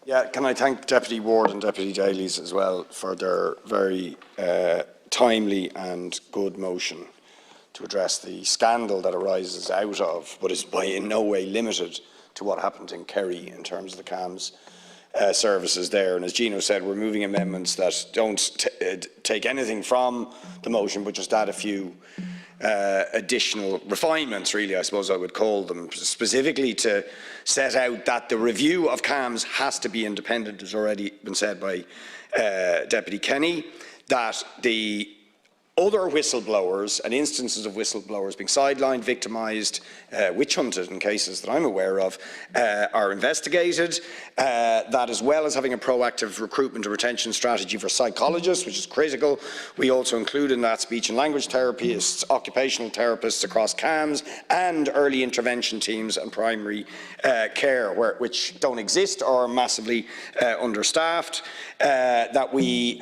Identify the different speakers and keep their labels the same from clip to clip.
Speaker 1: Yeah, can I thank Deputy Ward and Deputy Dalies as well for their very timely and good motion to address the scandal that arises out of, but is by in no way limited to what happened in Kerry in terms of the CAMS services there. And as Gino said, we're moving amendments that don't take anything from the motion, but just add a few additional refinements, really, I suppose I would call them, specifically to set out that the review of CAMS has to be independent, as already been said by Deputy Kenny, that the other whistleblowers and instances of whistleblowers being sidelined, victimised, witch hunted in cases that I'm aware of, are investigated. That, as well as having a proactive recruitment and retention strategy for psychologists, which is critical, we also include in that speech and language therapists, occupational therapists across CAMS, and early intervention teams and primary care, which don't exist or are massively understaffed. That we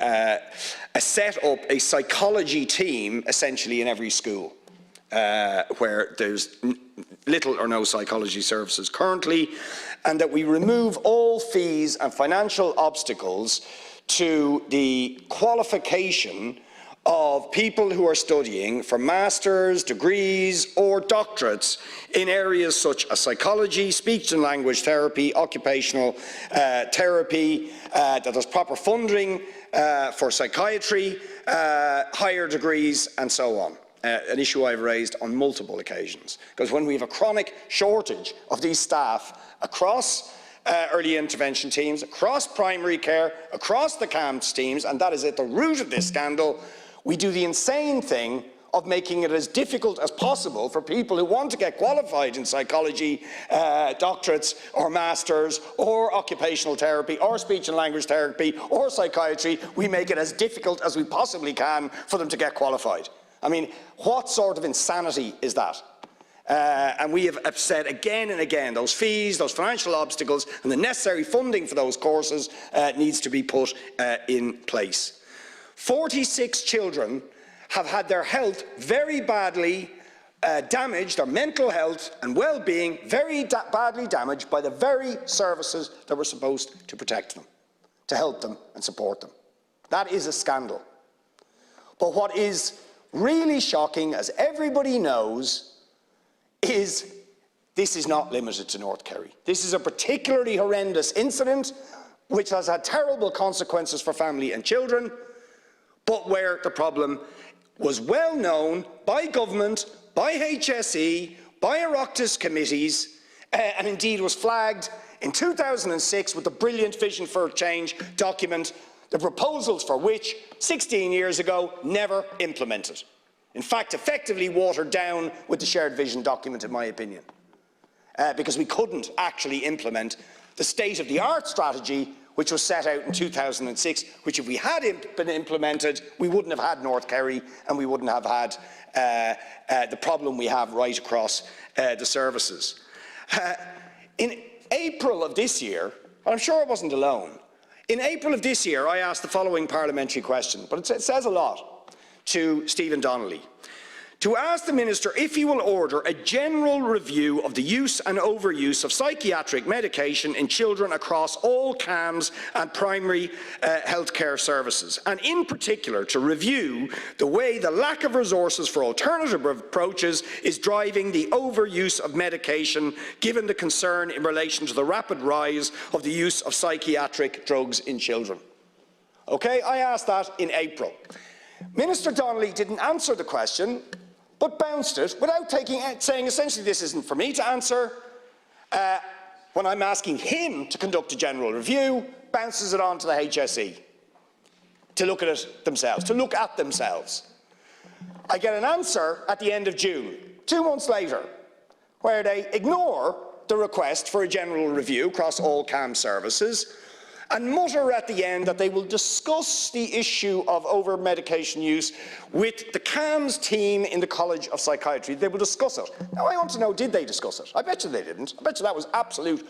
Speaker 1: set up a psychology team essentially in every school where there's little or no psychology services currently, and that we remove all fees and financial obstacles to the qualification of people who are studying for masters, degrees or doctorates in areas such as psychology, speech and language therapy, occupational therapy, that there's proper funding for psychiatry, higher degrees and so on. An issue I've raised on multiple occasions, because when we have a chronic shortage of these staff across early intervention teams, across primary care, across the CAMS teams, and that is at the root of this scandal, we do the insane thing of making it as difficult as possible for people who want to get qualified in psychology, doctorates or masters or occupational therapy or speech and language therapy or psychiatry. We make it as difficult as we possibly can for them to get qualified. I mean, what sort of insanity is that? And we have said again and again, those fees, those financial obstacles and the necessary funding for those courses needs to be put in place. 46 children have had their health very badly damaged, their mental health and well-being very badly damaged by the very services that were supposed to protect them, to help them and support them. That is a scandal. But what is really shocking, as everybody knows, is this is not limited to North Kerry. This is a particularly horrendous incident which has had terrible consequences for family and children, but where the problem was well known by government, by HSE, by Oireachtas committees, and indeed was flagged in 2006 with the brilliant Vision for Change document, the proposals for which 16 years ago never implemented. In fact, effectively watered down with the shared vision document, in my opinion, because we couldn't actually implement the state-of-the-art strategy which was set out in 2006, which if we had been implemented, we wouldn't have had North Kerry and we wouldn't have had the problem we have right across the services. In April of this year, and I'm sure I wasn't alone, in April of this year I asked the following parliamentary question, but it says a lot, to Stephen Donnelly, to ask the Minister if he will order a general review of the use and overuse of psychiatric medication in children across all CAMS and primary healthcare services, and in particular to review the way the lack of resources for alternative approaches is driving the overuse of medication, given the concern in relation to the rapid rise of the use of psychiatric drugs in children. Okay, I asked that in April. Minister Donnelly didn't answer the question, but bounced it without saying essentially this isn't for me to answer. When I'm asking him to conduct a general review, bounces it on to the HSE to look at it themselves, I get an answer at the end of June, 2 months later, where they ignore the request for a general review across all CAM services and mutter at the end that they will discuss the issue of over-medication use with the CAMS team in the College of Psychiatry. They will discuss it. Now, I want to know, did they discuss it? I bet you they didn't. I bet you that was absolute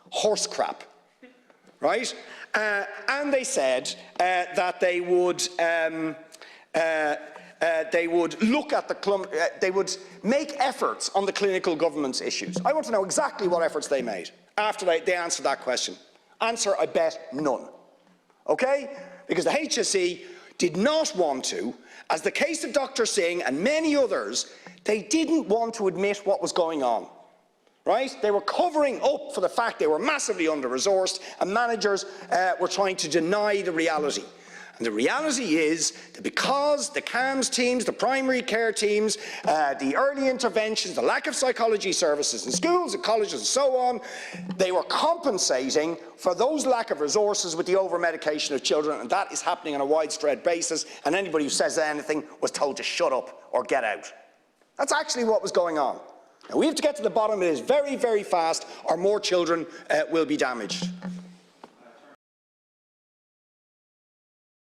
Speaker 1: horse crap, right? And they said that they would look at they would make efforts on the clinical governance issues. I want to know exactly what efforts they made after they answered that question. Answer, I bet, none. Okay? Because the HSE did not want to, as the case of Dr. Singh and many others, they didn't want to admit what was going on. Right? They were covering up for the fact they were massively under-resourced, and managers were trying to deny the reality. And the reality is that because the CAMS teams, the primary care teams, the early interventions, the lack of psychology services in schools and colleges and so on, they were compensating for those lack of resources with the over-medication of children, and that is happening on a widespread basis, and anybody who says anything was told to shut up or get out. That's actually what was going on. Now, we have to get to the bottom of this very, very fast, or more children will be damaged.